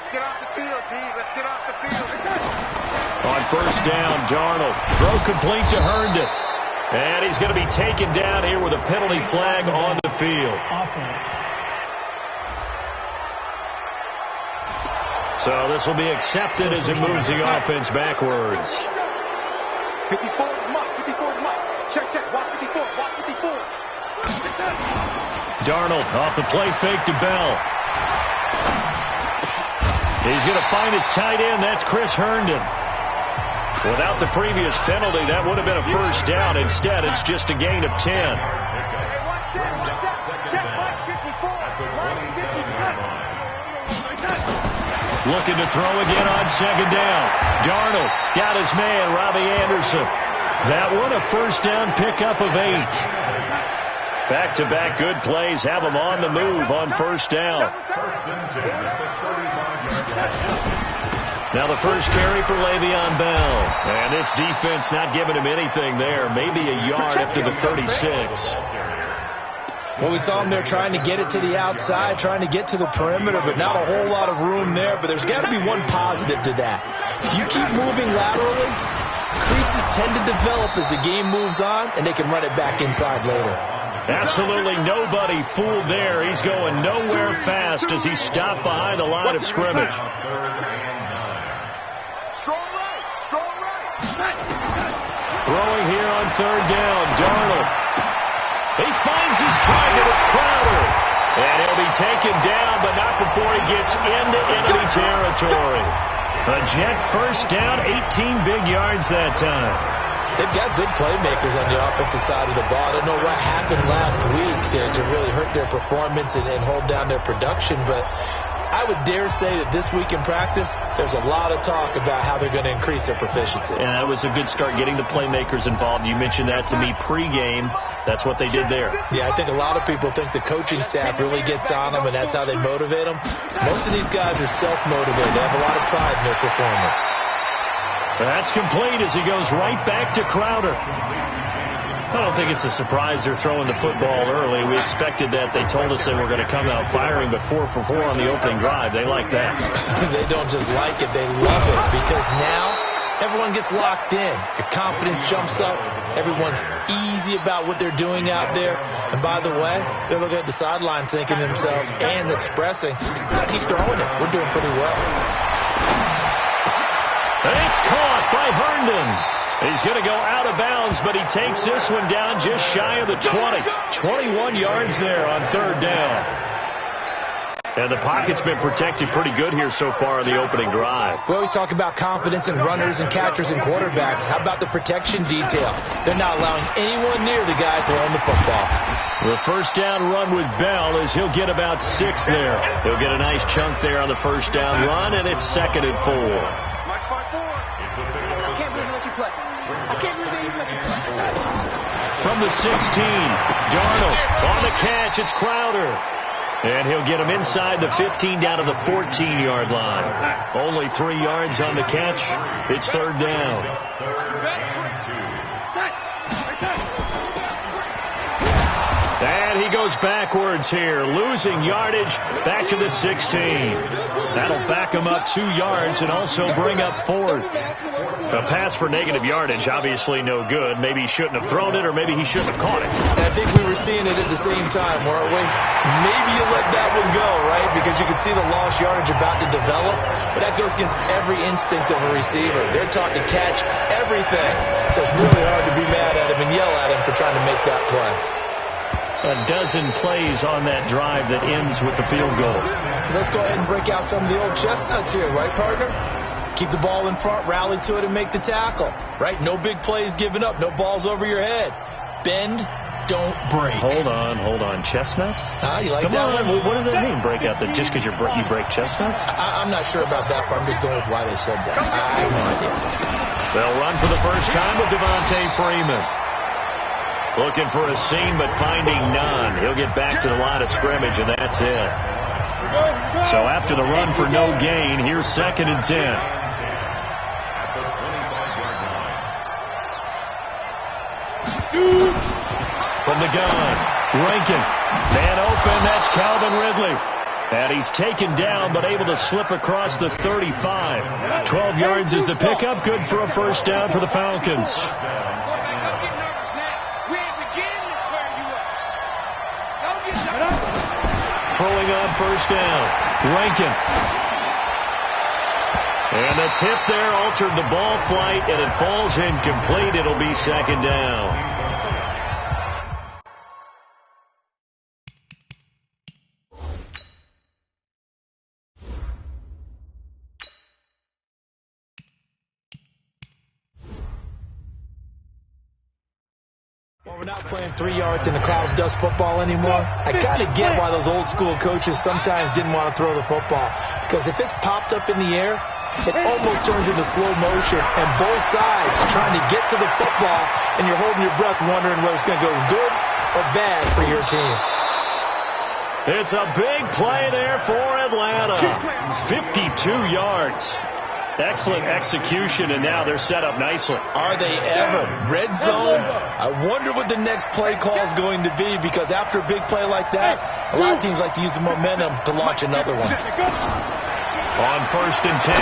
Let's get off the field, D. Let's get off the field. On first down, Darnold. Throw complete to Herndon. And he's going to be taken down here with a penalty flag on the field. Offense. So this will be accepted as it moves the offense backwards. 54 is Mike. 54 is Mike. Check, check. Watch 54. Watch 54. Darnold off the play fake to Bell. He's going to find his tight end. That's Chris Herndon. Without the previous penalty, that would have been a first down. Instead, it's just a gain of 10. Looking to throw again on second down. Darnold got his man, Robbie Anderson. That one a first down pickup of 8. Back-to-back good plays have him on the move on first down. Now the first carry for Le'Veon Bell. And this defense not giving him anything there. Maybe a yard up to the 36. Well, we saw him there trying to get it to the outside, trying to get to the perimeter, but not a whole lot of room there. But there's got to be one positive to that. If you keep moving laterally, creases tend to develop as the game moves on, and they can run it back inside later. Absolutely nobody fooled there. He's going nowhere fast as he stopped behind the line of scrimmage. Throwing here on third down, Darnold. He finds his target. It's Crowder. And he'll be taken down, but not before he gets into enemy territory. A Jet first down, 18 big yards that time. They've got good playmakers on the offensive side of the ball. I don't know what happened last week to really hurt their performance and hold down their production, but I would dare say that this week in practice, there's a lot of talk about how they're going to increase their proficiency. And that was a good start, getting the playmakers involved. You mentioned that to me pregame. That's what they did there. Yeah, I think a lot of people think the coaching staff really gets on them, and that's how they motivate them. Most of these guys are self-motivated. They have a lot of pride in their performance. That's complete as he goes right back to Crowder. I don't think it's a surprise they're throwing the football early. We expected that. They told us they were going to come out firing, but 4 for 4 on the opening drive. They like that. They don't just like it. They love it because now everyone gets locked in. Your confidence jumps up. Everyone's easy about what they're doing out there. And by the way, they're looking at the sideline thinking to themselves and expressing, just keep throwing it. We're doing pretty well. It's caught by Herndon. He's going to go out of bounds, but he takes this one down just shy of the 20. 21 yards there on third down. And the pocket's been protected pretty good here so far in the opening drive. We always talk about confidence in runners and catchers and quarterbacks. How about the protection detail? They're not allowing anyone near the guy throwing the football. The first down run with Bell is he'll get about 6 there. He'll get a nice chunk there on the first down run, and it's 2nd and 4. From the 16, Darnold on the catch. It's Crowder. And he'll get him inside the 15 down to the 14-yard line. Only 3 yards on the catch. It's third down. And he goes backwards here, losing yardage back to the 16. That'll back him up 2 yards and also bring up 4th. A pass for negative yardage, obviously no good. Maybe he shouldn't have thrown it, or maybe he shouldn't have caught it. I think we were seeing it at the same time, weren't we? Maybe you let that one go, right? Because you can see the lost yardage about to develop. But that goes against every instinct of a receiver. They're taught to catch everything. So it's really hard to be mad at him and yell at him for trying to make that play. A dozen plays on that drive that ends with the field goal. Let's go ahead and break out some of the old chestnuts here, right, partner? Keep the ball in front, rally to it, and make the tackle, right? No big plays given up, no balls over your head. Bend, don't break. Hold on. Chestnuts? You like Come that on. one? What does that mean, break out? That just because you break chestnuts? I'm not sure about that, but I'm just going with why they said that. I have no idea. They'll run for the first time with Devontae Freeman. Looking for a seam, but finding none. He'll get back to the line of scrimmage, and that's it. So after the run for no gain, here's 2nd and 10. From the gun, Rankin. Man open, that's Calvin Ridley. And he's taken down, but able to slip across the 35. 12 yards is the pickup. Good for a first down for the Falcons. Throwing on first down. Rankin. And the tip there altered the ball flight, and it falls incomplete. It'll be second down. Well, we're not playing 3 yards in the cloud of dust football anymore. I kind of get why those old school coaches sometimes didn't want to throw the football. Because if it's popped up in the air, it almost turns into slow motion. And both sides trying to get to the football, and you're holding your breath wondering whether it's going to go good or bad for your team. It's a big play there for Atlanta. 52 yards. Excellent execution, and now they're set up nicely. Are they ever? Red zone? I wonder what the next play call is going to be, because after a big play like that, a lot of teams like to use the momentum to launch another one. On 1st and 10,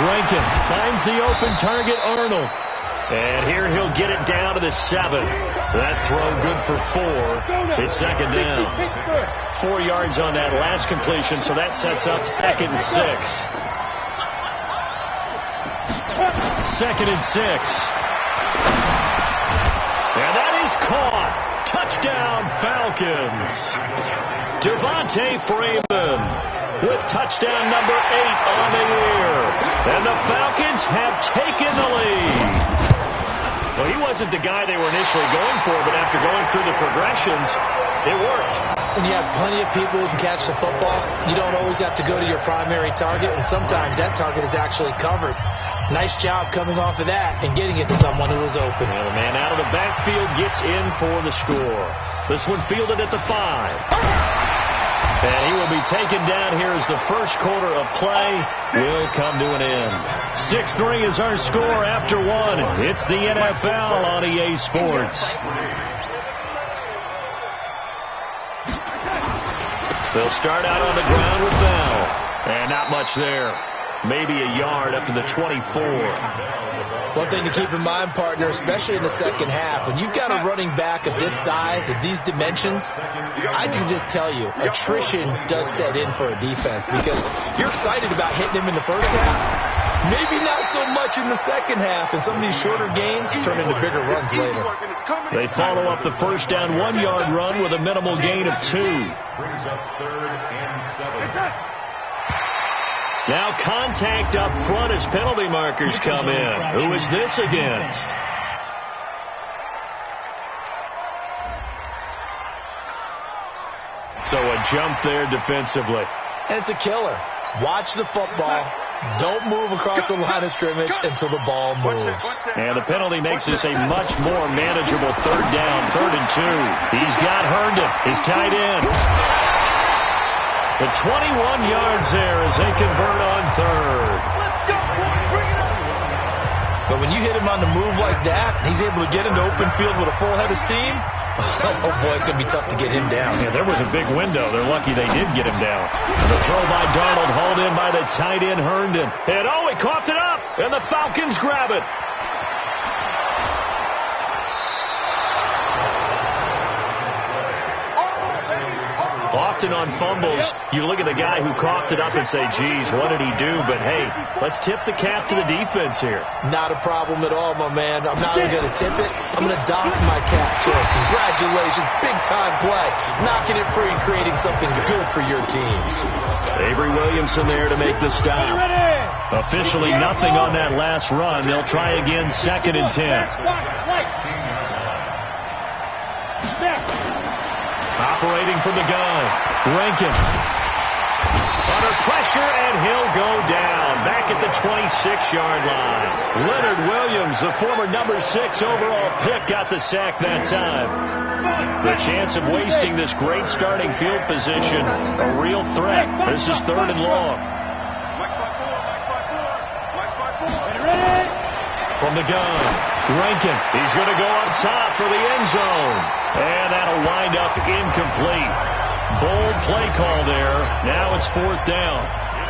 Rankin finds the open target, Arnold. And here he'll get it down to the 7. That throw good for 4. It's second down. 4 yards on that last completion, so that sets up 2nd and 6. 2nd and 6. And that is caught. Touchdown, Falcons. Devontae Freeman with touchdown number 8 on the year. And the Falcons have taken the lead. Well, he wasn't the guy they were initially going for, but after going through the progressions, it worked. When you have plenty of people who can catch the football, you don't always have to go to your primary target, and sometimes that target is actually covered. Nice job coming off of that and getting it to someone who was open. Well, the man out of the backfield gets in for the score. This one fielded at the 5. And he will be taken down here as the first quarter of play will come to an end. 6-3 is our score after 1. It's the NFL on EA Sports. They'll start out on the ground with Bell. And not much there. Maybe a yard up to the 24. One thing to keep in mind, partner, especially in the second half, when you've got a running back of this size, of these dimensions, I can just tell you, attrition does set in for a defense, because you're excited about hitting him in the first half, maybe not so much in the second half, and some of these shorter gains turn into bigger runs later. They follow up the first down 1-yard run with a minimal gain of 2. Brings up 3rd and 7. Now contact up front as penalty markers come in. Who is this against? So a jump there defensively. And it's a killer. Watch the football. Don't move across the line of scrimmage until the ball moves. And the penalty makes this a much more manageable 3rd down, 3rd and 2. He's got Herndon, his tight end. The 21 yards there as they convert on 3rd. But when you hit him on the move like that, he's able to get into open field with a full head of steam. Oh, boy, it's going to be tough to get him down. Yeah, there was a big window. They're lucky they did get him down. And the throw by Darnold, hauled in by the tight end Herndon. And, oh, he coughed it up, and the Falcons grab it. Often on fumbles, you look at the guy who coughed it up and say, geez, what did he do? But, hey, let's tip the cap to the defense here. Not a problem at all, my man. I'm not even going to tip it. I'm going to dock my cap to it. Congratulations. Big-time play. Knocking it free and creating something good for your team. Avery Williamson there to make the stop. Officially nothing on that last run. They'll try again 2nd and 10. Operating from the gun, Rankin. Under pressure, and he'll go down. Back at the 26-yard line. Leonard Williams, the former number 6 overall pick, got the sack that time. The chance of wasting this great starting field position, a real threat. This is 3rd and long. From the gun, Rankin. He's going to go up top for the end zone. And that'll wind up incomplete. Bold play call there. Now it's 4th down.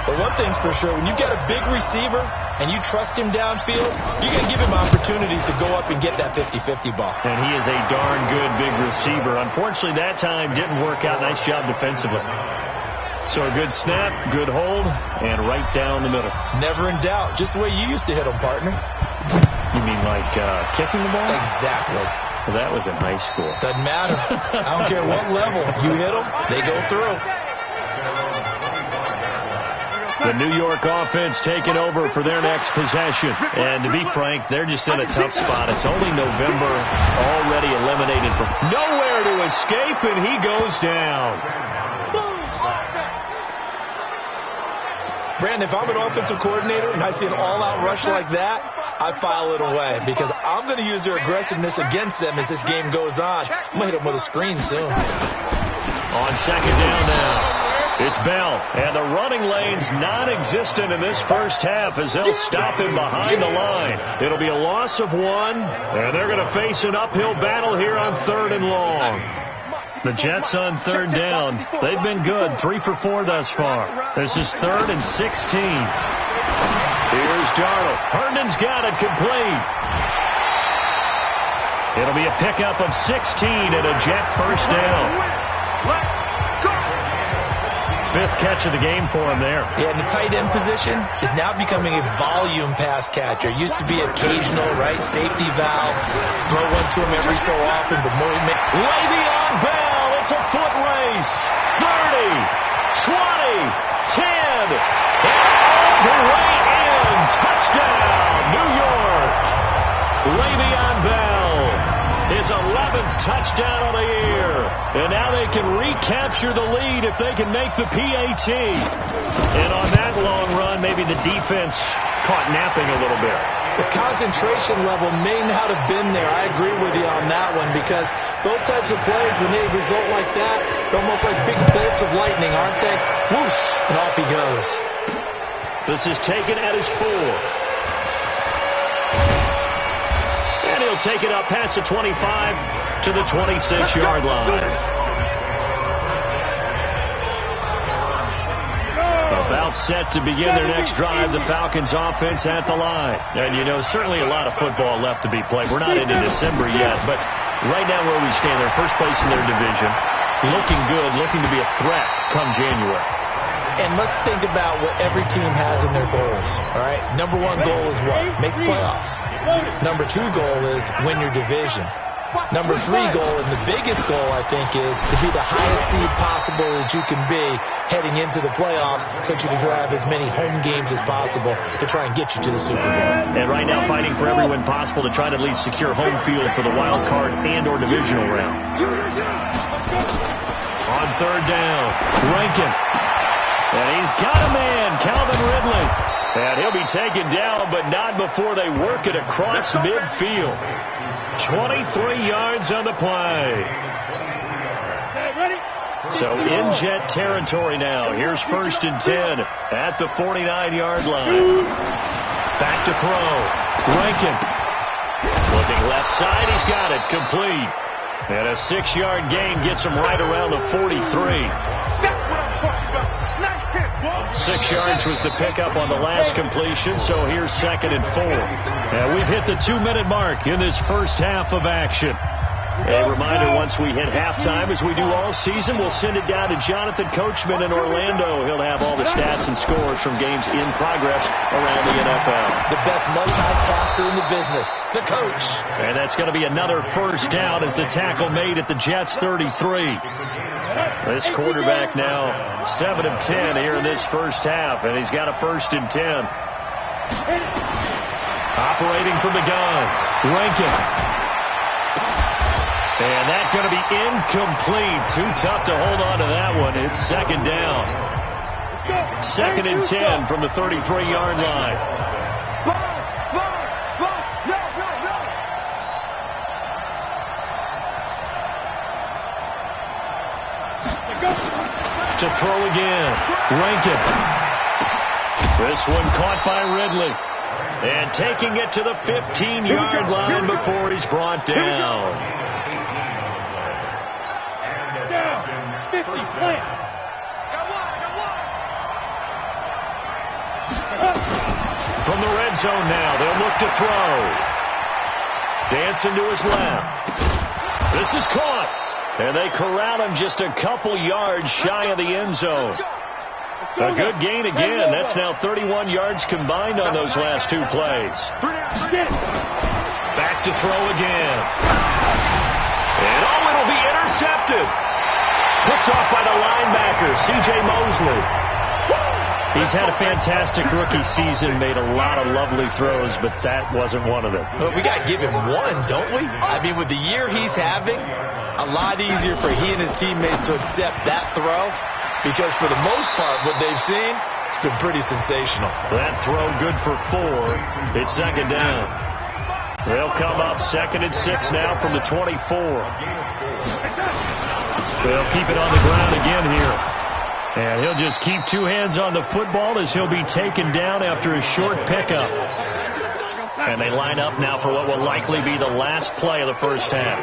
But one thing's for sure, when you've got a big receiver and you trust him downfield, you're going to give him opportunities to go up and get that 50-50 ball. And he is a darn good big receiver. Unfortunately, that time didn't work out. Nice job defensively. So a good snap, good hold, and right down the middle. Never in doubt. Just the way you used to hit them, partner. You mean like kicking the ball? Exactly. Well, that was in high school. Doesn't matter. I don't care what level. You hit them, they go through. The New York offense taking over for their next possession. And to be frank, they're just in a tough spot. It's only November, already eliminated from nowhere to escape, and he goes down. Brandon, if I'm an offensive coordinator and I see an all-out rush like that, I file it away because I'm going to use their aggressiveness against them as this game goes on. I'm going to hit them with a screen soon. On 2nd down now. It's Bell, and the running lane's non-existent in this first half as they'll stop him behind the line. It'll be a loss of 1, and they're going to face an uphill battle here on 3rd and long. The Jets on 3rd down. They've been good, 3 for 4 thus far. This is 3rd and 16. Here's Darnold. Herndon's got it complete. It'll be a pickup of 16 and a Jet first down. 5th catch of the game for him there. Yeah, and the tight end position is now becoming a volume pass catcher. Used to be occasional, right? Safety valve. Throw one to him every so often, but more Le'Veon Bell. It's a foot race. 30, 20, 10. And all the way in. Touchdown, New York. Le'Veon Bell. His 11th touchdown of the year. And now they can recapture the lead if they can make the PAT. And on that long run, maybe the defense caught napping a little bit. The concentration level may not have been there. I agree with you on that one because those types of plays, when they result like that, they're almost like big bolts of lightning, aren't they? Whoosh, and off he goes. This is taken at his 4. And he'll take it up past the 25 to the 26-yard line. About set to begin their next drive, the Falcons offense at the line. And, you know, certainly a lot of football left to be played. We're not into December yet, but right now where we stand, they're first place in their division. Looking good, looking to be a threat come January. And let's think about what every team has in their goals, all right? Number 1 goal is what? Make the playoffs. Number 2 goal is win your division. Number 3 goal, and the biggest goal, I think, is to be the highest seed possible that you can be heading into the playoffs so that you can have as many home games as possible to try and get you to the Super Bowl. And right now fighting for every win possible to try to at least secure home field for the wild card and or divisional round. On 3rd down, Rankin. And he's got a man, Calvin Ridley. And he'll be taken down, but not before they work it across midfield. 23 yards on the play. So in Jet territory now. Here's 1st and 10 at the 49-yard line. Back to throw. Rankin. Looking left side. He's got it. Complete. And a 6-yard gain gets him right around the 43. That's what I'm talking about. Nice hit, boy. 6 yards was the pickup on the last completion, so here's 2nd and 4. And we've hit the 2-minute mark in this first half of action. A reminder, once we hit halftime, as we do all season, we'll send it down to Jonathan Coachman in Orlando. He'll have all the stats and scores from games in progress around the NFL. The best multitasker in the business, the coach. And that's going to be another first down as the tackle made at the Jets' 33. This quarterback now 7 of 10 here in this first half, and he's got a 1st and 10. Operating from the gun, Rankin. And that's going to be incomplete. Too tough to hold on to that one. It's 2nd down. 2nd and 10 from the 33-yard line. To throw again. Rankin. This one caught by Ridley. And taking it to the 15-yard line before he's brought down. From the red zone now, they'll look to throw. Dancing to his left. This is caught. And they corral him just a couple yards shy of the end zone. A good gain again. That's now 31 yards combined on those last two plays. Back to throw again. And it'll be intercepted. Picked off by the linebacker, C.J. Mosley. He's had a fantastic rookie season, made a lot of lovely throws, but that wasn't one of them. Well, we got to give him one, don't we? I mean, with the year he's having, a lot easier for he and his teammates to accept that throw, because for the most part, what they've seen, it's been pretty sensational. That throw good for 4. It's second down. They'll come up 2nd and 6 now from the 24. They'll keep it on the ground again here. And he'll just keep two hands on the football as he'll be taken down after a short pickup. And they line up now for what will likely be the last play of the first half.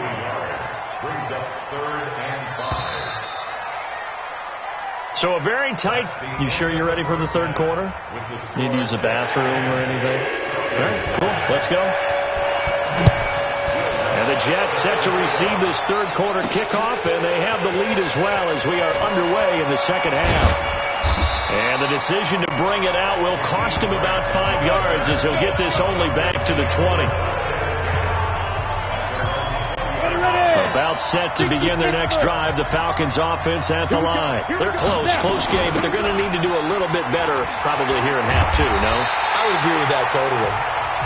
So a very tight... You sure you're ready for the third quarter? Need to use a bathroom or anything? All right, cool. Let's go. And the Jets set to receive this third quarter kickoff, and they have the lead as well as we are underway in the second half. And the decision to bring it out will cost him about 5 yards as he'll get this only back to the 20. About set to begin their next drive. The Falcons offense at the line. They're close game, but they're going to need to do a little bit better probably here in half 2, no? I would agree with that totally.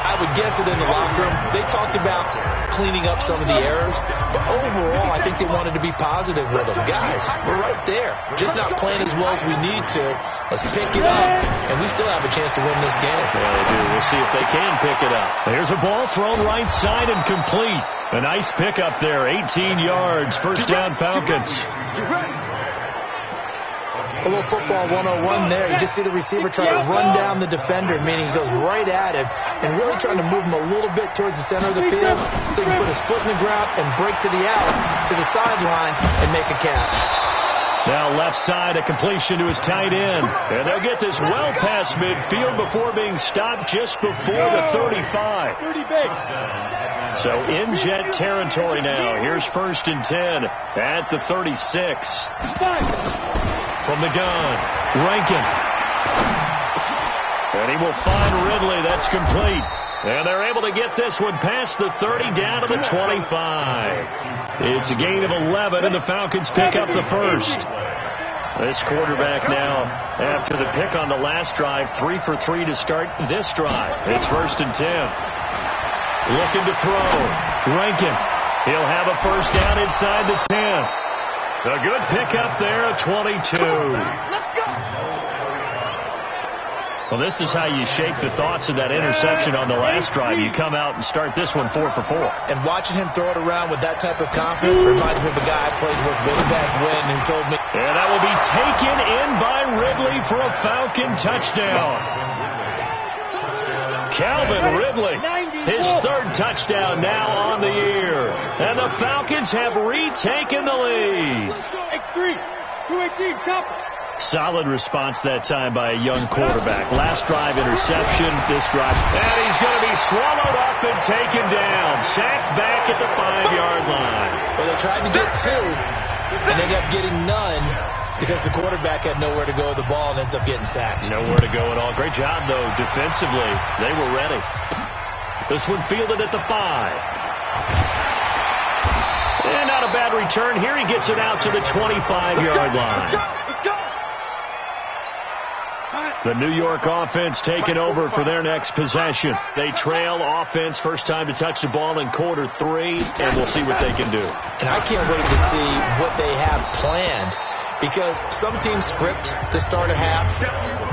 I would guess it in the locker room. They talked about cleaning up some of the errors, but overall, I think they wanted to be positive with them. Guys, we're right there. Just not playing as well as we need to. Let's pick it up, and we still have a chance to win this game. Yeah, they do. We'll see if they can pick it up. There's a ball thrown right side and complete. A nice pickup there, 18 yards. First down, Falcons. A little football 101 there. You just see the receiver try to run down the defender, meaning he goes right at him and really trying to move him a little bit towards the center of the field so he can put his foot in the ground and break to the out, to the sideline, and make a catch. Now left side, a completion to his tight end. And they'll get this well past midfield before being stopped just before the 35. So in Jet territory now. Here's 1st and 10 at the 36. From the gun, Rankin. And he will find Ridley. That's complete. And they're able to get this one past the 30 down to the 25. It's a gain of 11, and the Falcons pick up the first. This quarterback now, after the pick on the last drive, 3 for 3 to start this drive. It's 1st and 10. Looking to throw. Rankin. He'll have a first down inside the 10. A good pickup there, a 22. Well, this is how you shake the thoughts of that interception on the last drive. You come out and start this one 4 for 4. And watching him throw it around with that type of confidence reminds me of a guy I played with way back when who told me. And that will be taken in by Ridley for a Falcon touchdown. Calvin Ridley, his 3rd touchdown now on the year. And the Falcons have retaken the lead. X3, 218, chop. Solid response that time by a young quarterback. Last drive interception, this drive. And he's going to be swallowed up and taken down. Sacked back at the 5-yard line. Well, they tried to get 2, and ended up getting none because the quarterback had nowhere to go with the ball and ends up getting sacked. Nowhere to go at all. Great job, though, defensively. They were ready. This one fielded at the 5. And not a bad return. Here he gets it out to the 25-yard line. The New York offense taking over for their next possession. They trail offense, first time to touch the ball in quarter 3, and we'll see what they can do. And I can't wait to see what they have planned, because some teams script to start a half.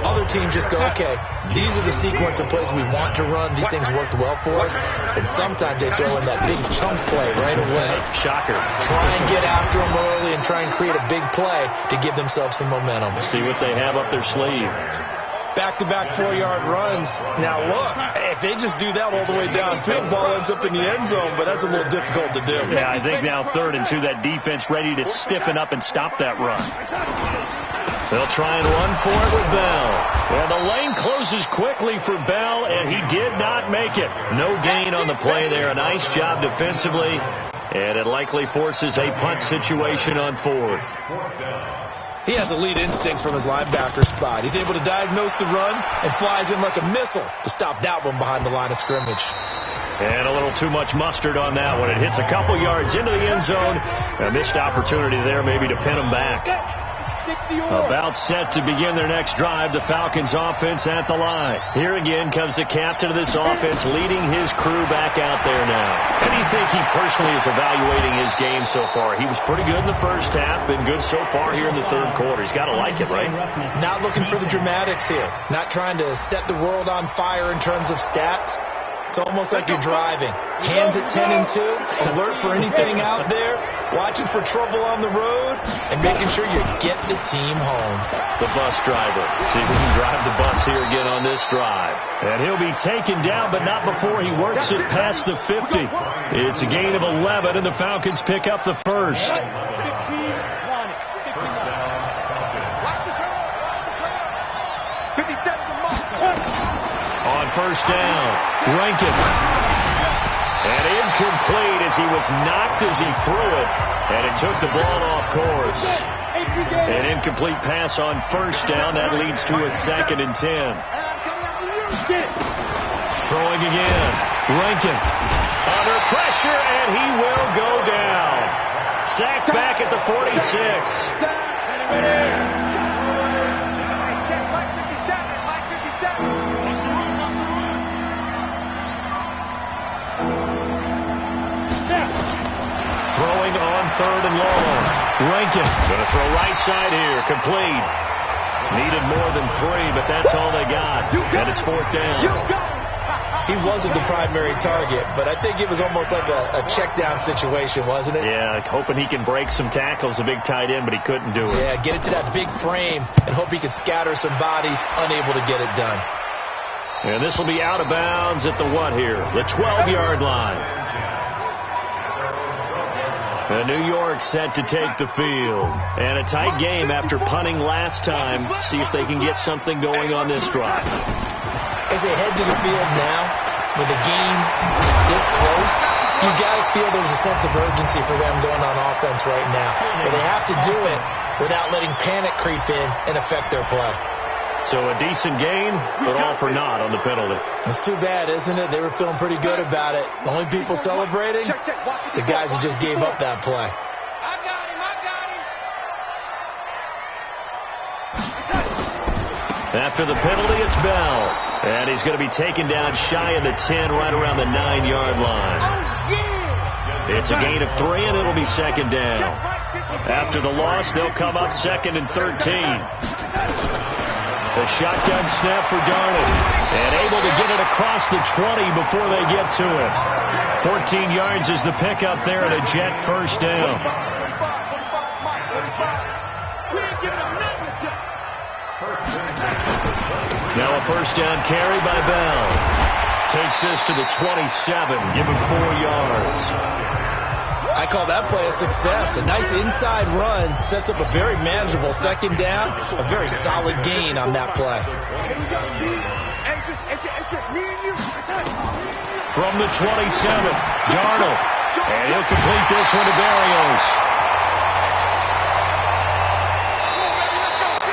Other teams just go, okay, these are the sequence of plays we want to run. These things worked well for us. And sometimes they throw in that big chunk play right away. Shocker. Try and get after them early and try and create a big play to give themselves some momentum. See what they have up their sleeve. back-to-back 4-yard runs. Now, look, if they just do that all the way downfield, ball ends up in the end zone, but that's a little difficult to do. Yeah, I think now 3rd and 2, that defense ready to stiffen up and stop that run. They'll try and run for it with Bell. And the lane closes quickly for Bell, and he did not make it. No gain on the play there. A nice job defensively, and it likely forces a punt situation on 4th. He has elite instincts from his linebacker spot. He's able to diagnose the run and flies in like a missile to stop that one behind the line of scrimmage. And a little too much mustard on that one. It hits a couple yards into the end zone. A missed opportunity there maybe to pin him back. About set to begin their next drive, the Falcons offense at the line. Here again comes the captain of this offense leading his crew back out there now. How do you think he personally is evaluating his game so far? He was pretty good in the first half, been good so far here in the 3rd quarter. He's got to like it, right? Not looking for the dramatics here. Not trying to set the world on fire in terms of stats. It's almost like you're driving. Hands at 10 and 2, alert for anything out there, watching for trouble on the road, and making sure you get the team home. The bus driver. See if we can drive the bus here again on this drive. And he'll be taken down, but not before he works it past the 50. It's a gain of 11, and the Falcons pick up the first. On first down, Rankin. And incomplete as he was knocked as he threw it. And it took the ball off course. An incomplete pass on first down. That leads to a 2nd and 10. Throwing again. Rankin. Under pressure, and he will go down. Sacked back at the 46. Throwing on 3rd and long. Rankin going to throw right side here. Complete. Needed more than 3, but that's all they got. And it's 4th down. He wasn't the primary target, but I think it was almost like a check down situation, wasn't it? Yeah, hoping he can break some tackles, a big tight end, but he couldn't do it. Yeah, get it to that big frame and hope he could scatter some bodies, unable to get it done. And this will be out of bounds at the what here? The 12-yard line. And New York set to take the field. And a tight game after punting last time. See if they can get something going on this drive. As they head to the field now, with the game this close, you got to feel there's a sense of urgency for them going on offense right now. But they have to do it without letting panic creep in and affect their play. So a decent game, but all for naught on the penalty. It's too bad, isn't it? They were feeling pretty good about it. The only people celebrating, the guys who just gave up that play. I got him. After the penalty, it's Bell. And he's going to be taken down shy of the 10, right around the 9-yard line. It's a gain of 3, and it'll be 2nd down. After the loss, they'll come up 2nd and 13. The shotgun snap for Darnold. And able to get it across the 20 before they get to it. 14 yards is the pickup there and a Jet first down. Now a first down carry by Bell. Takes this to the 27. Give him 4 yards. I call that play a success. A nice inside run sets up a very manageable 2nd down. A very solid gain on that play. From the 27, Darnold. And he'll complete this one to Berrios.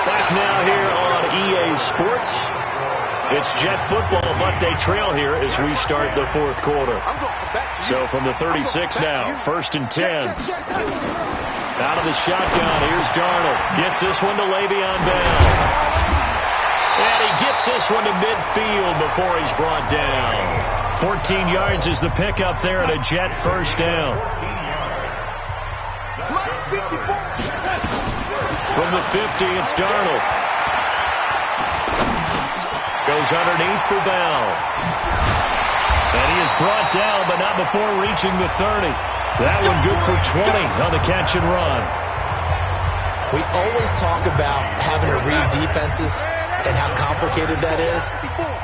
Back now here on EA Sports. It's Jet football, but they trail here as we start the 4th quarter. So from the 36 now, 1st and 10. Out of the shotgun, here's Darnold. Gets this one to Le'Veon Bell. And he gets this one to midfield before he's brought down. 14 yards is the pickup there and a Jet first down. From the 50, it's Darnold. Goes underneath for Bell. And he is brought down, but not before reaching the 30. That one good for 20 on the catch and run. We always talk about having to read defenses. and how complicated that is?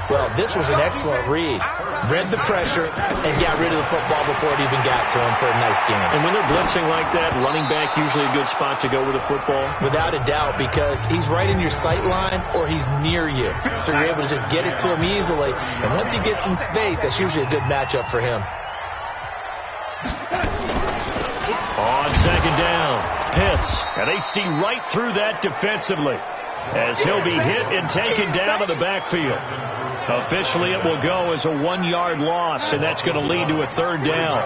Well, this was an excellent read. Read the pressure and got rid of the football before it even got to him for a nice game. And when they're blitzing like that, running back usually a good spot to go with the football? Without a doubt, because he's right in your sight line or he's near you. So you're able to just get it to him easily. And once he gets in space, that's usually a good matchup for him. On second down, Pitts. And they see right through that defensively as he'll be hit and taken down to the backfield. Officially, it will go as a 1-yard loss, and that's going to lead to a third down.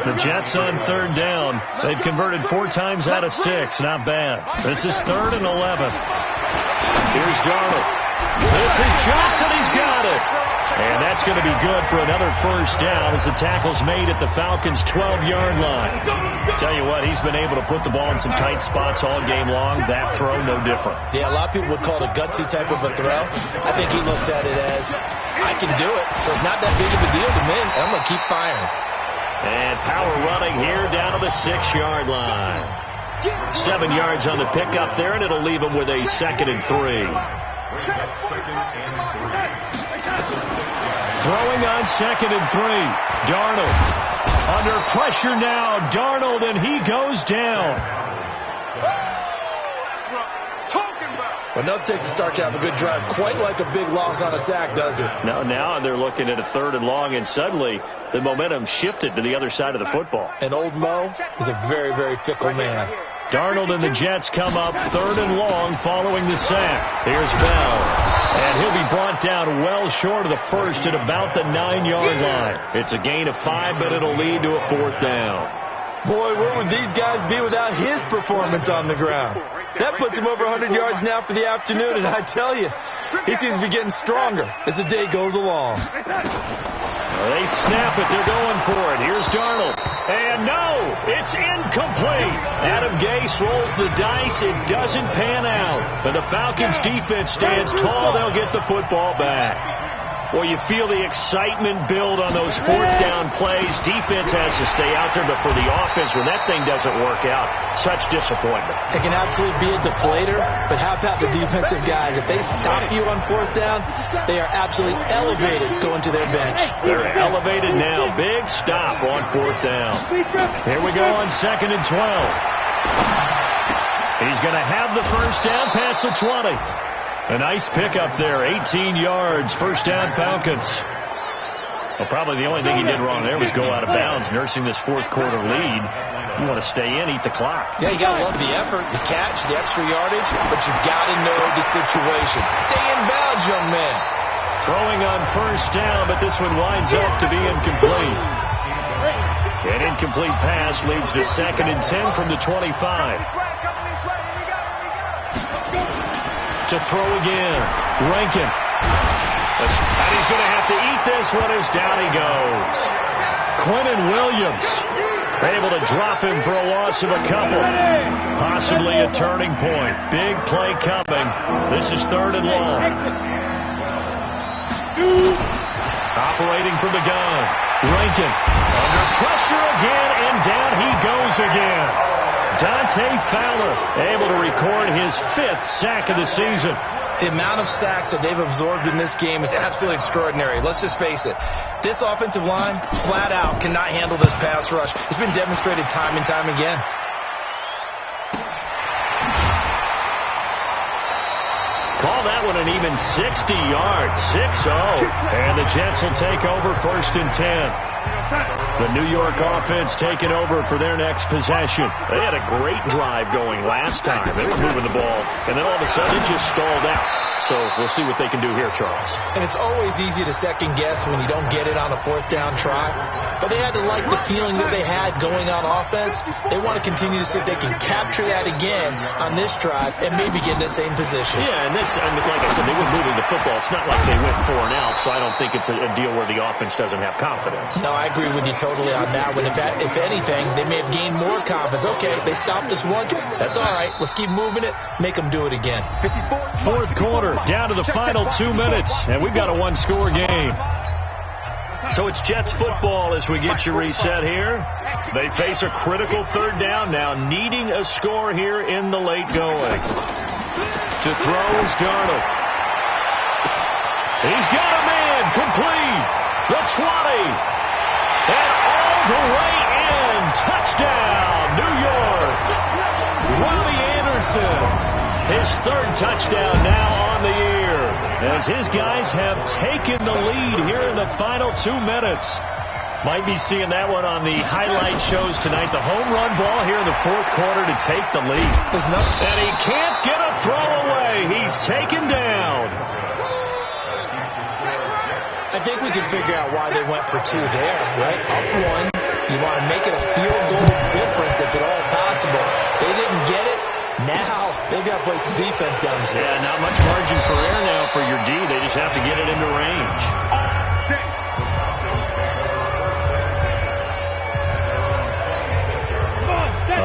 The Jets on third down. They've converted 4 times out of 6. Not bad. This is 3rd and 11. Here's Darnold. This is Johnson. He's got it. And that's going to be good for another first down as the tackle's made at the Falcons' 12-yard line. Tell you what, he's been able to put the ball in some tight spots all game long. That throw, no different. Yeah, a lot of people would call it a gutsy type of a throw. I think he looks at it as, I can do it, so it's not that big of a deal to me, and I'm going to keep firing. And power running here down to the 6-yard line. 7 yards on the pickup there, and it'll leave him with a 2nd and 3. Throwing on 2nd and 3. Darnold. Under pressure now. Darnold, and he goes down. But no takes to start to have a good drive. Quite like a big loss on a sack, does it? No, now they're looking at a 3rd and long, and suddenly the momentum shifted to the other side of the football. And old Mo is a very, very fickle man. Darnold and the Jets come up 3rd and long following the sack. Here's Bell. And he'll be brought down well short of the first at about the 9-yard line. It's a gain of 5, but it'll lead to a 4th down. Boy, where would these guys be without his performance on the ground? That puts him over 100 yards now for the afternoon, and I tell you, he seems to be getting stronger as the day goes along. They snap it. They're going for it. Here's Darnold. And no, it's incomplete. Adam Gase rolls the dice. It doesn't pan out. But the Falcons defense stands tall. They'll get the football back. Well, you feel the excitement build on those 4th down plays. Defense has to stay out there, but for the offense, when that thing doesn't work out, such disappointment. It can absolutely be a deflator, but how about the defensive guys? If they stop you on 4th down, they are absolutely elevated going to their bench. They're elevated now. Big stop on 4th down. Here we go on 2nd and 12. He's going to have the first down past the 20. A nice pickup there, 18 yards, first down Falcons. Well, probably the only thing he did wrong there was go out of bounds, nursing this 4th quarter lead. You want to stay in, eat the clock. Yeah, you got to love the effort, the catch, the extra yardage, but you got to know the situation. Stay in bounds, young man. Throwing on first down, but this one winds up to be incomplete. An incomplete pass leads to 2nd and 10 from the 25. To throw again. Rankin. And he's going to have to eat this one as down he goes. Quinnen Williams able to drop him for a loss of a couple. Possibly a turning point. Big play coming. This is 3rd and long. Operating from the gun. Rankin under pressure again, and down he goes again. Dante Fowler able to record his 5th sack of the season. The amount of sacks that they've absorbed in this game is absolutely extraordinary. Let's just face it. This offensive line, flat out, cannot handle this pass rush. It's been demonstrated time and time again. Call that one an even 60 yards, 6-0. And the Jets will take over 1st and 10. The New York offense taking over for their next possession. They had a great drive going last time. They were moving the ball, and then all of a sudden it just stalled out. So we'll see what they can do here, Charles. And it's always easy to second guess when you don't get it on a 4th down try. But they had to like the feeling that they had going on offense. They want to continue to see if they can capture that again on this drive and maybe get in the same position. Yeah, and this, I mean, like I said, they were moving the football. It's not like they went 4 and out, so I don't think it's a deal where the offense doesn't have confidence. No, I agree with you totally on that one. If anything, they may have gained more confidence. Okay, they stopped us once. That's all right. Let's keep moving it. Make them do it again. 4th quarter, down to the final 2 minutes, and we've got a 1-score game. So it's Jets football as we get you reset here. They face a critical 3rd down now, needing a score here in the late going. To throw is Darnold. And all the way in. Touchdown, New York. Robbie Anderson. His third touchdown now on the year, as his guys have taken the lead here in the final 2 minutes. Might be seeing that one on the highlight shows tonight. The home run ball here in the fourth quarter to take the lead. And he can't get a throw away. He's taken down. I think we can figure out why they went for 2 there, right? Up 1. You want to make it a field goal difference if at all possible. They didn't get it. Now they've got to play some defense down the stretch. Yeah, not much margin for error now for your D. They just have to get it into range.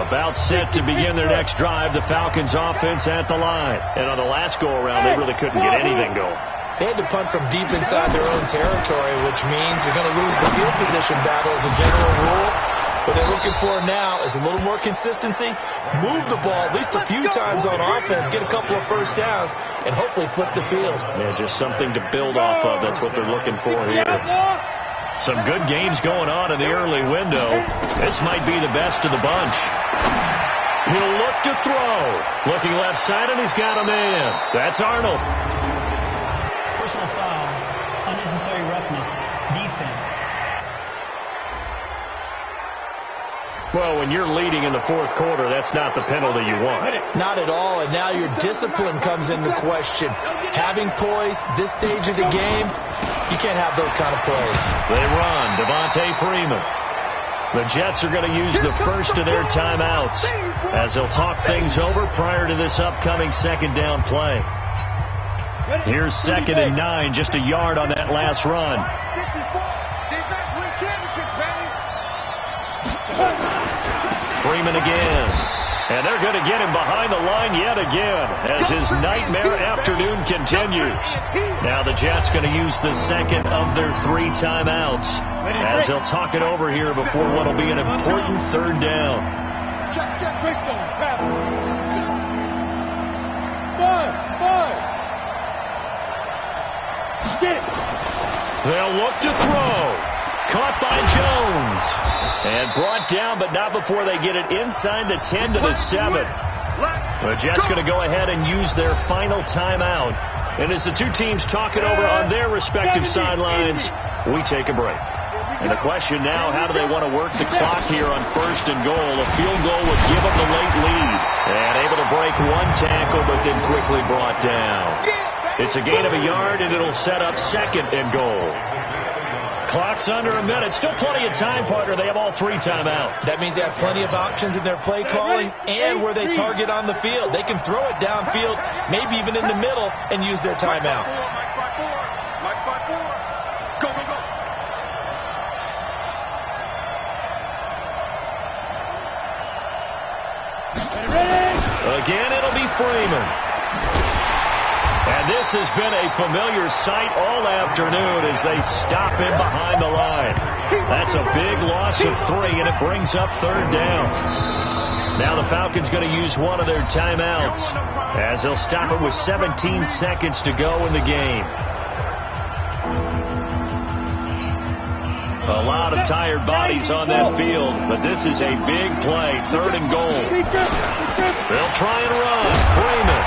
About set to begin their next drive. The Falcons offense at the line. And on the last go-around, they really couldn't get anything going. They had to punt from deep inside their own territory, which means you're going to lose the field position battle as a general rule. What they're looking for now is a little more consistency, move the ball at least a few times on offense, get a couple of first downs, and hopefully flip the field. Yeah, just something to build off of. That's what they're looking for here. Some good games going on in the early window. This might be the best of the bunch. He'll look to throw. Looking left side, and he's got a man. That's Arnold. Personal foul, unnecessary roughness, defense. Well, when you're leading in the fourth quarter, that's not the penalty you want. Not at all, and now your discipline comes into question. Having poise this stage of the game, you can't have those kind of plays. They run. Devontae Freeman. The Jets are going to use the first of their timeouts as they'll talk things over prior to this upcoming second down play. Here's 2nd and 9, just a yard on that last run. Freeman again. And they're going to get him behind the line yet again as his nightmare afternoon continues. Now the Jets going to use the second of their 3 timeouts as they'll talk it over here before what will be an important third down. They'll look to throw. Caught by Jones. And brought down, but not before they get it inside the 10 to the 7. The Jets going to go ahead and use their final timeout. And as the two teams talk it over on their respective sidelines, we take a break. And the question now, how do they want to work the clock here on 1st and goal? A field goal would give them the late lead. And able to break 1 tackle, but then quickly brought down. It's a gain of a yard, and it'll set up 2nd and goal. Clock's under a minute. Still plenty of time, partner. They have all 3 timeouts. That means they have plenty of options in their play calling and where they target on the field. They can throw it downfield, maybe even in the middle, and use their timeouts. Go, go, go. Again, it'll be Freeman. And this has been a familiar sight all afternoon as they stop him behind the line. That's a big loss of 3, and it brings up 3rd down. Now the Falcons going to use one of their timeouts as they'll stop it with 17 seconds to go in the game. A lot of tired bodies on that field, but this is a big play. 3rd and goal. They'll try and run. Freeman.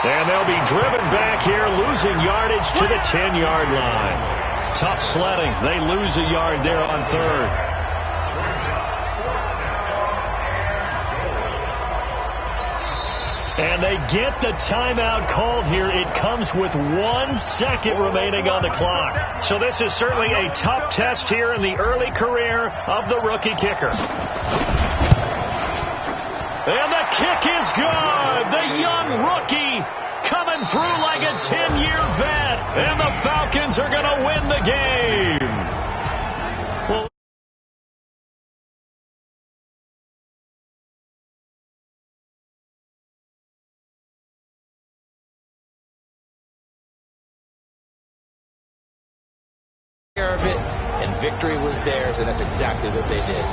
And they'll be driven back here, losing yardage to the 10-yard line. Tough sledding. They lose a yard there on 3rd. And they get the timeout called here. It comes with 1 second remaining on the clock. So this is certainly a tough test here in the early career of the rookie kicker. And the kick is good. The young rookie coming through like a 10-year vet. And the Falcons are going to win the game. Well, of it, and victory was theirs, and that's exactly what they did.